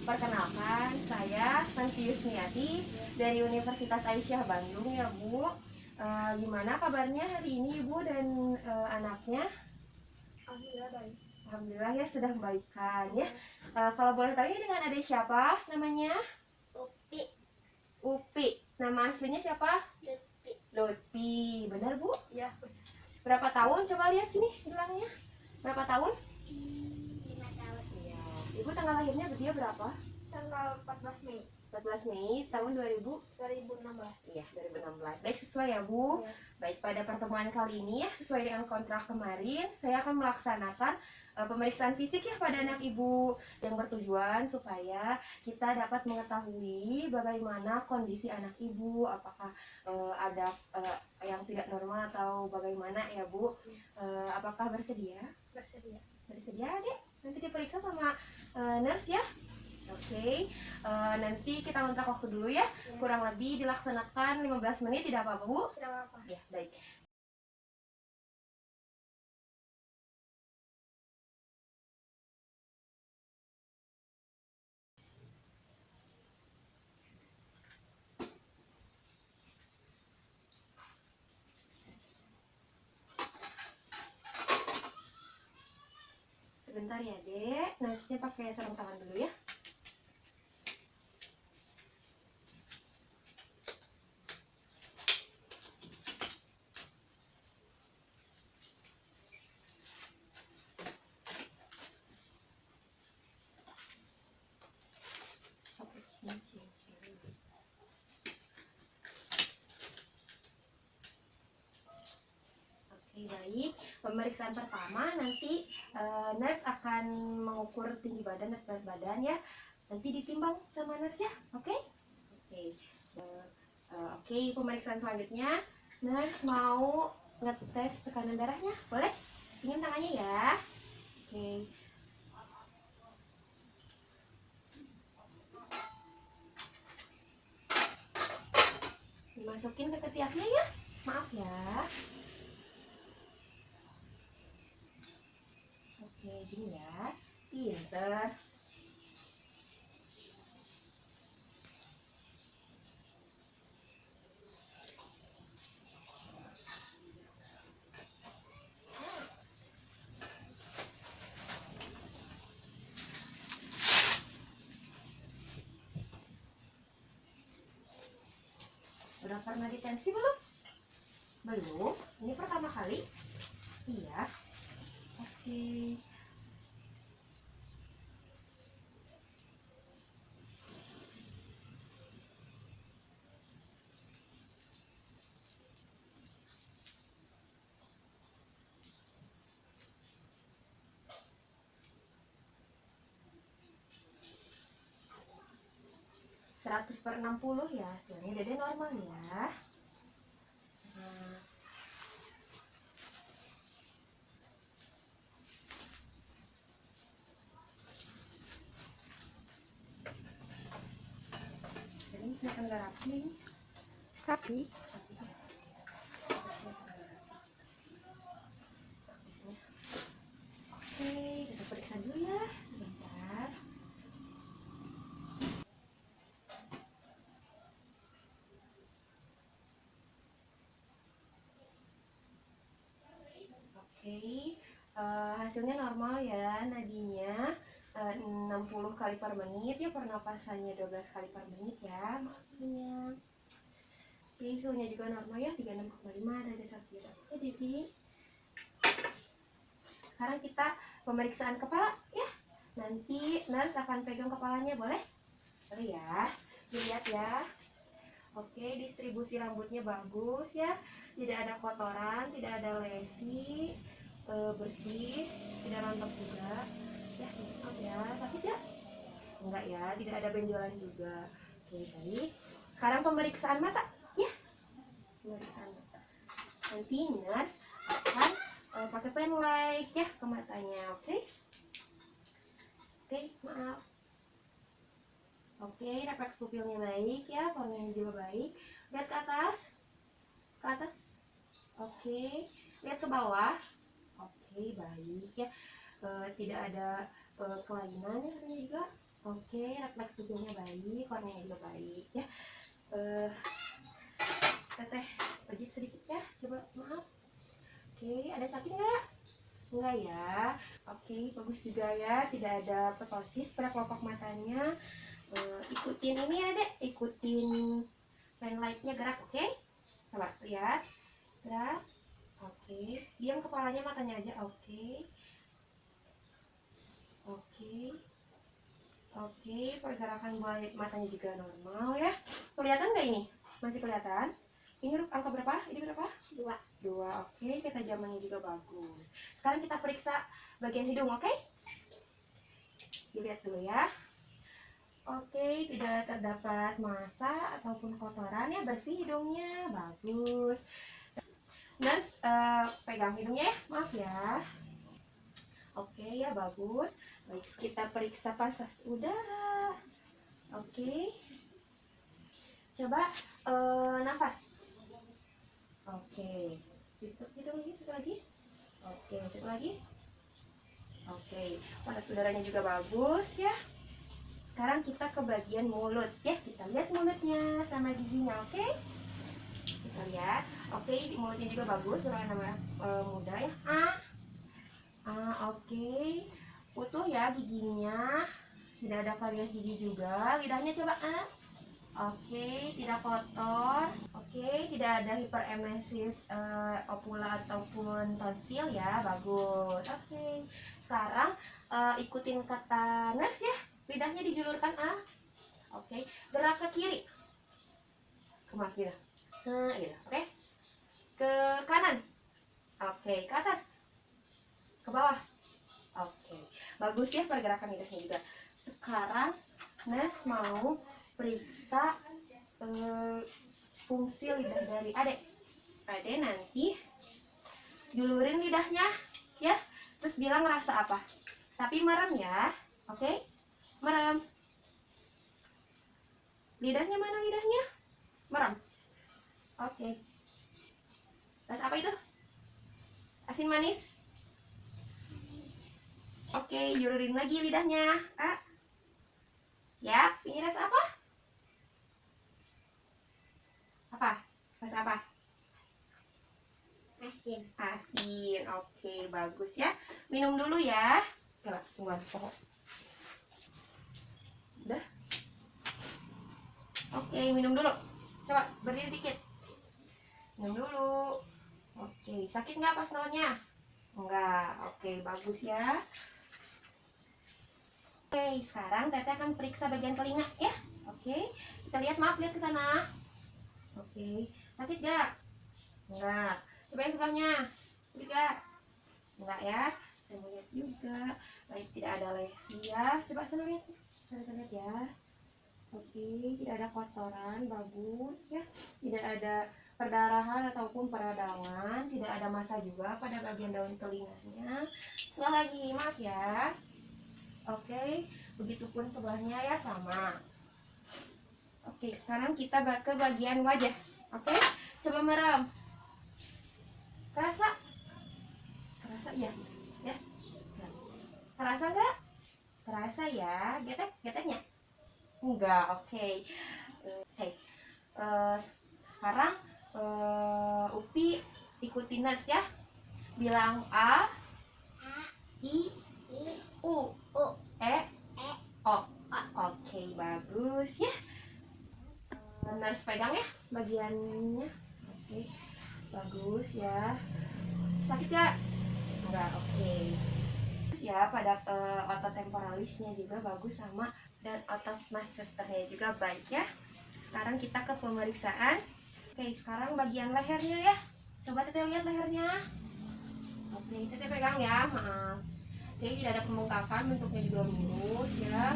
Perkenalkan, saya Nancy Yusniati dari Universitas Aisyah Bandung ya Bu. Gimana kabarnya hari ini Ibu dan anaknya? Alhamdulillah baik. Alhamdulillah ya sudah baikkan ya. Kalau boleh tahu ini dengan adik siapa namanya? Upi. Upi. Nama aslinya siapa? Lutfi. Lutfi. Benar Bu? Ya. Berapa tahun? Coba lihat sini gelangnya. Berapa tahun? 5 tahun. Iya. Ibu tanggal lahirnya dia berapa? Tanggal 14 Mei 14 Mei tahun 2016. Iya, 2016. Baik, sesuai ya Bu. Ya. Baik, pada pertemuan kali ini ya, sesuai dengan kontrak kemarin, saya akan melaksanakan pemeriksaan fisik ya pada anak Ibu yang bertujuan supaya kita dapat mengetahui bagaimana kondisi anak Ibu, apakah ada yang tidak normal atau bagaimana ya Bu. Apakah bersedia? Bersedia. Bersedia, Dek? Nanti diperiksa sama nurse ya. Oke, nanti kita kontrak waktu dulu ya. Kurang lebih dilaksanakan 15 menit, tidak apa-apa Bu? Tidak apa-apa. Ya, baik. Sebentar ya Dek, nurse-nya pakai sarung tangan dulu ya. Oke, baik. Pemeriksaan pertama nanti nurse akan mengukur tinggi badan dan berat badan ya. Nanti ditimbang sama nurse ya. Oke? Oke. Oke, pemeriksaan selanjutnya nurse mau ngetes tekanan darahnya. Boleh? Pinjam tangannya ya. Oke. Dimasukin ke ketiaknya ya. Maaf ya. Oke, gini ya. Pinter. Udah pernah ditensi belum? Belum? Ini pertama kali? Iya. Oke. Seratus per 60 ya hasilnya. Dede normal ya. Nah. Jadi kelihatan gak rapi ini. Rapi. Oke, kita periksa dulu ya. Sebentar. Oke, hasilnya normal ya. Nadinya 60 kali per menit ya, pernapasannya 12 kali per menit ya maksudnya. Oke, suhunya juga normal ya, 36,5 derajat Celcius. Oke, Didi. Sekarang kita pemeriksaan kepala ya. Nanti nurse akan pegang kepalanya, boleh? Boleh ya. Dilihat ya. Oke, distribusi rambutnya bagus ya. Tidak ada kotoran, tidak ada lesi, bersih, tidak rontok juga. Ya, maaf ya. Sakit ya? Enggak ya, tidak ada benjolan juga. Oke, baik. Sekarang pemeriksaan mata ya. Pemeriksaan mata. Nanti nurse akan pakai pen light ya ke matanya, oke? Oke, maaf. Oke, refleks pupilnya baik ya, korneanya juga baik. Lihat ke atas, ke atas. Oke, lihat ke bawah. Oke, baik ya. Tidak ada kelainan ya juga. Oke, refleks tubuhnya baik, korneanya juga baik ya. Teteh pijit sedikit ya, coba maaf. Oke, ada sakit nggak? Enggak ya. Oke, bagus juga ya, tidak ada ptosis pada kelopak matanya. Ikutin ini ya dek, ikutin pen lightnya gerak, oke? Coba lihat, gerak. Oke, diam kepalanya, matanya aja, oke. Oke. Oke, pergerakan balik matanya juga normal ya. Kelihatan nggak ini? Masih kelihatan? Ini angka berapa? Ini berapa? 2. 2. Oke, ketajamannya juga bagus. Sekarang kita periksa bagian hidung, oke? Dilihat dulu ya. Oke, tidak terdapat massa ataupun kotoran ya, bersih hidungnya, bagus. Nurse, pegang hidungnya ya, maaf ya. Oke ya, bagus. Baik, kita periksa pasas udara. Oke. Coba nafas. Oke. Itu lagi. Oke, itu lagi. Oke, pasas udaranya juga bagus ya. Sekarang kita ke bagian mulut ya. Kita lihat mulutnya sama giginya, oke? Kita lihat. Oke, di mulutnya juga bagus, berwarna muda ya. Oke. Utuh ya giginya. Tidak ada karies gigi juga. Lidahnya coba. Oke, tidak kotor. Oke, tidak ada hiperemesis opula ataupun tonsil ya. Bagus. Oke. Sekarang ikutin kata nurse ya. Lidahnya dijulurkan. Oke, gerak ke kiri. Kemana? Gitu. Oke. Ke kanan. Oke, ke atas. Ke bawah. Oke, bagus ya pergerakan lidahnya juga. Sekarang nurse mau periksa fungsi lidah dari adek. Adek nanti julurin lidahnya ya, terus bilang rasa apa. Tapi merem ya, oke? Merem. Lidahnya mana lidahnya? Merem. Oke. Rasa apa itu? Asin manis? Oke, julurin lagi lidahnya. Siap? Ini rasa apa? Apa? Rasa apa? Asin. Asin. Oke, bagus ya. Minum dulu ya. Coba, tunggu pokok. Udah? Oke, minum dulu. Coba, berdiri dikit. Minum dulu. Oke, sakit nggak pas nelannya? Enggak. Oke, bagus ya. Oke, sekarang Teteh akan periksa bagian telinga ya. Oke, kita lihat, maaf, lihat ke sana. Oke, sakit gak? Enggak. Coba yang sebelahnya. Sakit gak? Enggak ya. Saya mau lihat juga. Baik, tidak ada lesi ya. Coba sana lihat. Sana lihat ya. Oke, tidak ada kotoran, bagus ya. Tidak ada perdarahan ataupun peradangan. Tidak ada massa juga pada bagian daun telinganya. Sebelah lagi, maaf ya. Oke, begitupun sebelahnya ya, sama. Oke, sekarang kita ke bagian wajah. Oke, coba merem. Kerasa? Kerasa ya? Ya. Kerasa nggak? Kerasa ya. Geteknya? Enggak. Oke. Oke. Sekarang Upi ikuti nurse ya. Bilang A, I, U, E, O. Oke, bagus ya. Nurse pegang ya bagiannya. Oke, bagus ya. Sakit gak? Enggak. Oke. Terus ya, pada otot temporalisnya juga bagus, sama dan otot masseternya juga baik ya. Sekarang kita ke pemeriksaan. Oke, sekarang bagian lehernya ya. Coba Teteh lihat lehernya. Oke, Teteh pegang ya, maaf. Oke, tidak ada pembengkakan, bentuknya juga lurus ya.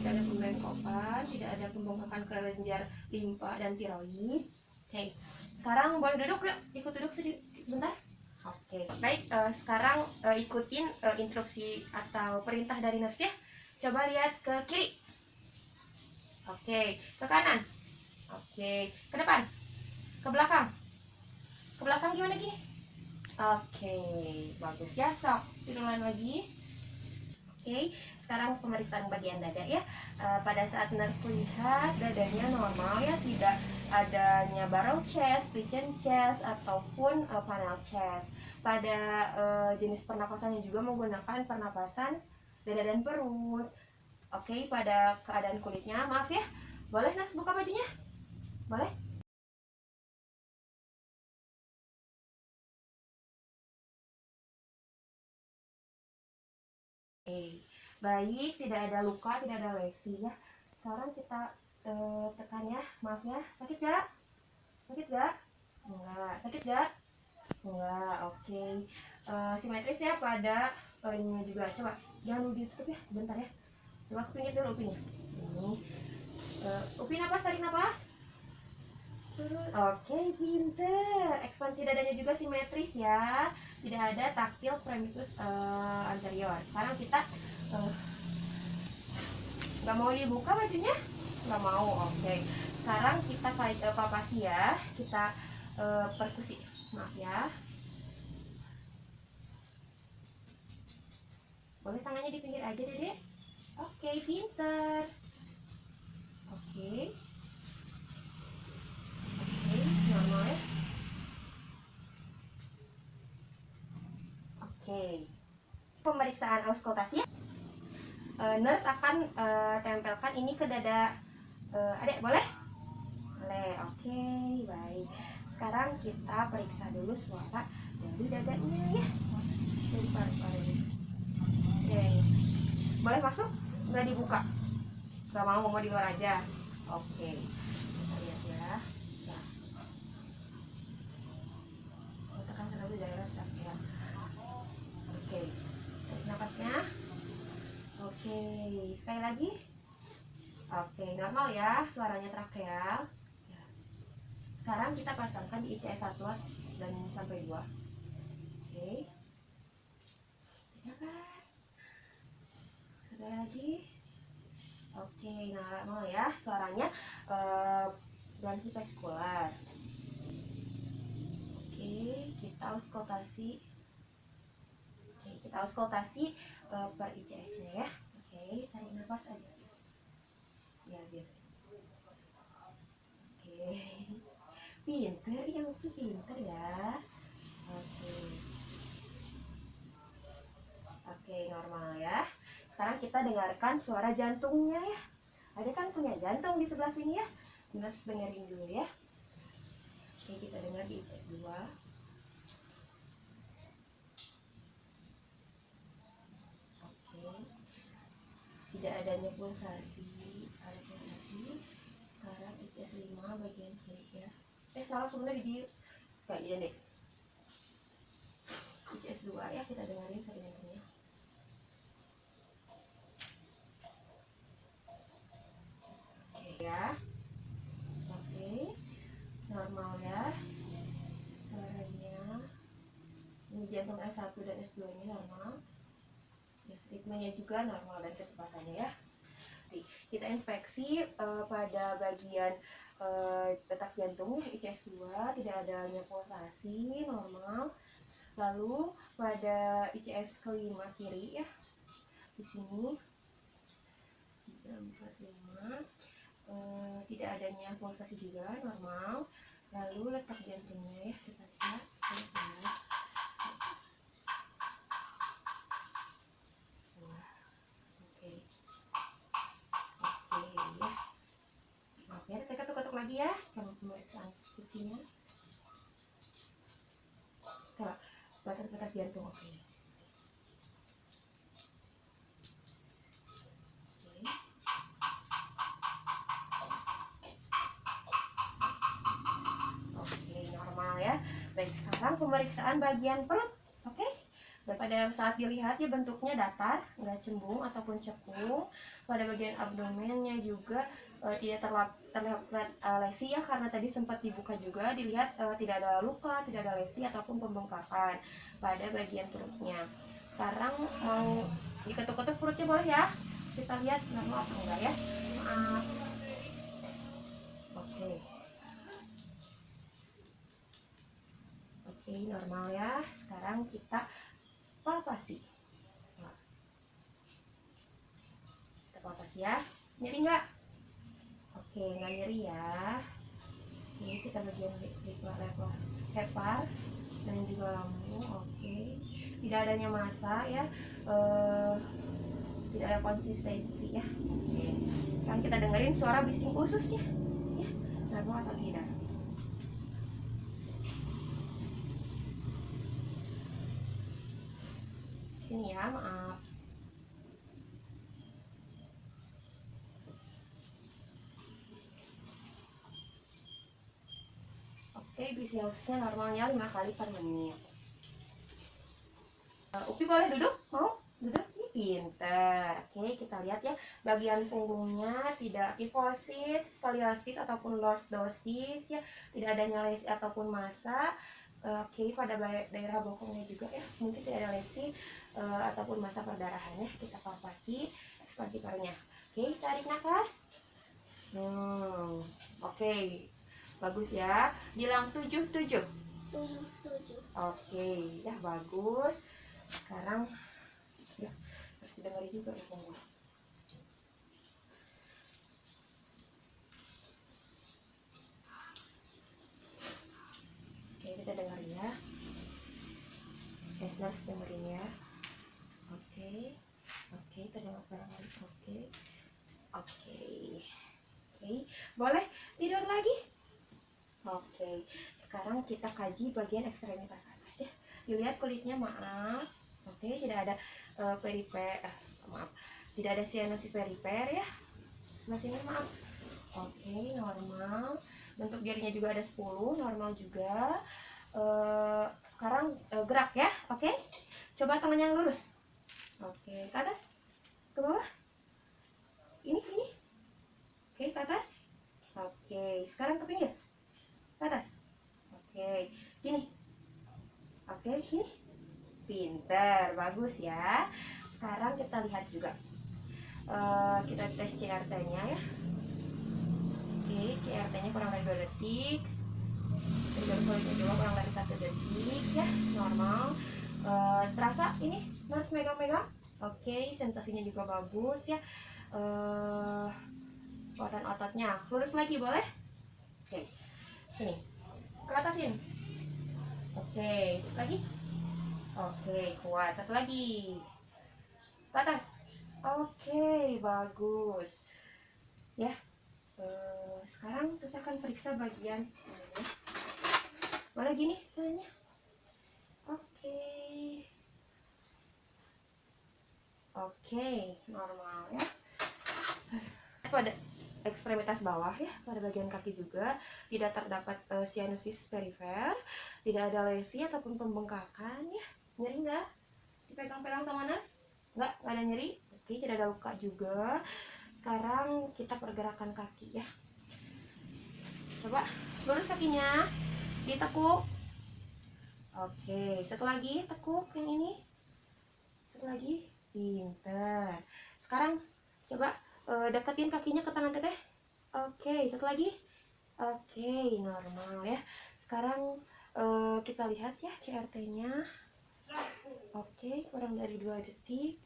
Tidak ada pembengkokan, tidak ada pembengkakan kelenjar limpa dan tiroid. Oke, sekarang boleh duduk yuk, ikut duduk sebentar. Oke, baik. Sekarang ikutin instruksi atau perintah dari nurse ya. Coba lihat ke kiri. Oke, ke kanan. Oke, ke depan. Ke belakang. Ke belakang gimana gini? Oke, bagus ya. Sok, tiduran lagi. Oke, sekarang pemeriksaan bagian dada ya. Pada saat nurse lihat dadanya normal ya, tidak adanya barrel chest, pigeon chest ataupun funnel chest. Pada jenis pernapasannya juga menggunakan pernapasan dada dan perut. Oke, pada keadaan kulitnya, maaf ya, boleh nurse buka bajunya? Boleh? Oke, baik, tidak ada luka, tidak ada lesi ya. Sekarang kita tekan ya, maaf ya. Sakit gak? Sakit gak? Enggak. Sakit gak? Enggak, oke. Simetris ya pada ini juga. Coba, jangan dulu ditutup ya, bentar ya. Coba aku pinggir dulu Upin ya. Ini. Upin napas, tarik napas. Oke, pinter. Ekspansi dadanya juga simetris ya. Tidak ada taktil premitus anterior. Sekarang kita nggak mau dibuka bajunya? Nggak mau, oke. Sekarang kita palpasi ya. Kita perkusi. Maaf ya. Boleh tangannya di pinggir aja, Dede? Oke, pinter. Oke. Oke, normal ya. Oke. Pemeriksaan auskultasi ya. Nurse akan tempelkan ini ke dada adek, boleh? Boleh, oke, baik. Sekarang kita periksa dulu suara dari dadanya ya. Dari paru-paru. Oke. Boleh masuk? Nggak dibuka? Nggak mau di luar aja? Oke. Kita lihat ya. Nah, tekan terlalu daerah trachea. Oke. Tarik napasnya. Oke, sekali lagi. Oke, normal ya suaranya tracheal. Ya. Sekarang kita pasangkan di ICS 1 dan sampai 2. Oke. Napas. Sekali lagi. Oke, normal ya suaranya bronchivascular. Oke, kita auskultasi. Oke, kita auskultasi per ICS-nya ya. Oke, tarik nafas aja. Ya, biasa. Oke. Pinter, ya pinter ya. Oke. Oke, normal ya. Sekarang kita dengarkan suara jantungnya ya. Ada kan punya jantung di sebelah sini ya. Nurse dengerin dulu ya. Oke, kita dengar di ICS 2. Oke. Tidak adanya pulsasi, ada pulsasi. Sekarang ICS 5 bagian kiri ya. Salah sebenarnya di kayak gini deh. ICS 2 ya, kita dengerin suara jantungnya. Oke ya. Oke. Normal ya. Suaranya. Ini jantung S1 dan S2 nya normal. Ya, ritmenya juga normal dan kecepatannya ya. Kita inspeksi pada bagian detak jantungnya ICS 2 tidak adanya pulsasi, normal. Lalu pada ICS kelima kiri ya, di sini 3, 4, 5 tidak adanya pulsasi juga, normal. Lalu letak jantungnya ya, kita lihat. Oke ya, kita ketuk-ketuk lagi ya setelah pemeriksaan fungsinya. Coba batas-batas jantung, oke. Oke, normal ya. Baik, sekarang pemeriksaan bagian perut, oke. Dan pada saat dilihat ya bentuknya datar, nggak cembung ataupun cekung. Pada bagian abdomennya juga tidak terlihat lesi ya, karena tadi sempat dibuka juga, dilihat tidak ada luka, tidak ada lesi ataupun pembengkakan pada bagian perutnya. Sekarang mau diketuk-ketuk perutnya boleh ya? Kita lihat normal atau enggak ya? Maaf. Oke. Oke, normal ya. Sekarang kita palpasi. ya. Nyeri nggak? Oke, nggak nyeri ya. Ini kita bagian lebar hepar dan juga lambung. Oke, tidak adanya massa ya, tidak ada konsistensi ya. Oke, sekarang kita dengerin suara bising ususnya ya, normal atau tidak. Sini ya, maaf. Oke, bising ususnya normalnya 5 kali per menit. Upi boleh duduk? Mau? Duduk? Ih, pinter. Oke, kita lihat ya. Bagian punggungnya tidak kifosis, skoliosis ataupun lordosis ya. Tidak adanya lesi ataupun massa. Oke, pada daerah bokongnya juga ya. Mungkin tidak ada lesi ataupun massa perdarahan ya. Kita palpasi ekspansi perutnya. Oke, tarik nafas. Oke. Bagus ya. Bilang 7, 7. 7. Oke, ya bagus. Sekarang ya harus didengar juga ya punggung. Oke, kita dengar ya. Nurse dengerin ya. Oke, oke, terdengar suara lagi. Oke, boleh tidur lagi. Oke, sekarang kita kaji bagian ekstremitas atas ya. Dilihat kulitnya, maaf. Oke, tidak ada tidak ada sianosis perifer ya. Sebelah sini maaf. Oke, normal. Bentuk jarinya juga ada 10, normal juga. Sekarang gerak ya. Oke, coba tangannya yang lurus. Oke, ke atas, ke bawah. Ini. Oke, ke atas. Oke, sekarang ke pinggir, ke atas. Oke, gini. Oke, gini. Pinter, bagus ya. Sekarang kita lihat juga. Kita tes CRT-nya ya. Oke, CRT-nya kurang dari 2 detik. Tergantung kulitnya juga kurang dari 1 detik ya, normal. Terasa ini Mas megang-megang? Oke, sensasinya juga bagus ya. Kekuatan ototnya lurus lagi boleh? Oke, sini ke atasin. Oke, lagi. Oke, kuat. Satu lagi ke atas. Oke, bagus ya. Sekarang kita akan periksa bagian ini. Boleh gini tangannya. Oke, normal ya. Pada ekstremitas bawah ya, pada bagian kaki juga tidak terdapat sianosis perifer, tidak ada lesi ataupun pembengkakan ya. Nyeri nggak? Dipegang-pegang sama nurse? Nggak ada nyeri. Oke, tidak ada luka juga. Sekarang kita pergerakan kaki ya. Coba lurus kakinya, ditekuk. Oke, satu lagi tekuk yang ini. Satu lagi, pinter. Sekarang coba deketin kakinya ke tangan teteh. Oke, satu lagi. Oke, normal ya. Sekarang kita lihat ya CRT-nya. Oke, kurang dari 2 detik.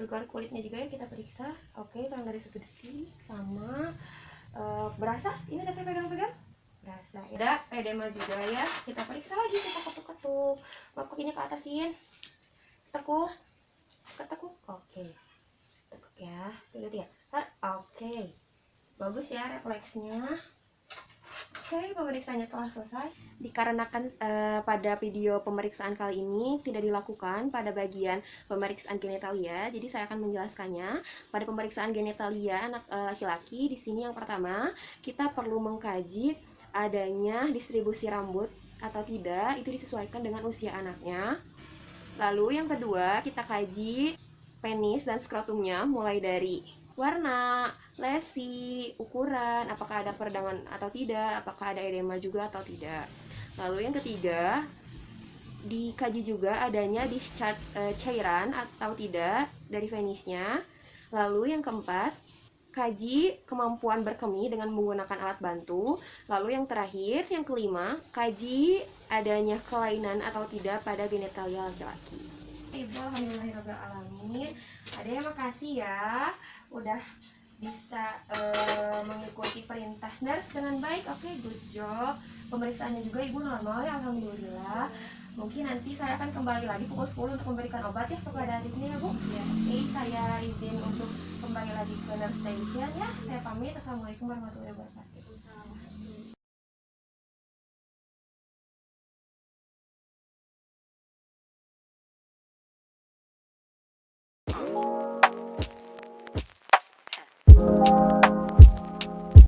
Luka kulitnya juga ya kita periksa. Oke, kurang dari 1 detik. Sama. Berasa? Ini teteh pegang-pegang? Berasa. Ada edema juga ya. Kita periksa lagi, kita ketuk-ketuk. Bawa kakinya ke atasin. Tekuk. Ketekuk. Oke. Tekuk ya. Lihat ya. Oke. Bagus ya refleksnya. Oke, pemeriksaannya telah selesai. Dikarenakan pada video pemeriksaan kali ini tidak dilakukan pada bagian pemeriksaan genitalia, jadi saya akan menjelaskannya. Pada pemeriksaan genitalia anak laki-laki, di sini yang pertama kita perlu mengkaji adanya distribusi rambut atau tidak, itu disesuaikan dengan usia anaknya. Lalu yang kedua kita kaji penis dan skrotumnya, mulai dari warna, lesi, ukuran, apakah ada peradangan atau tidak, apakah ada edema juga atau tidak. Lalu yang ketiga, dikaji juga adanya discharge cairan atau tidak dari penisnya. Lalu yang keempat, kaji kemampuan berkemih dengan menggunakan alat bantu. Lalu yang terakhir, yang kelima, kaji adanya kelainan atau tidak pada genitalia laki-laki. Ibu alhamdulillahirobbilalamin. Ada yang makasih ya udah bisa mengikuti perintah nurse dengan baik. Oke, good job. Pemeriksaannya juga ibu normal ya, alhamdulillah. Mungkin nanti saya akan kembali lagi pukul 10 untuk memberikan obat ya kepada adiknya ya bu. Oke, saya izin untuk kembali lagi ke nurse station ya. Saya pamit. Assalamualaikum warahmatullahi wabarakatuh.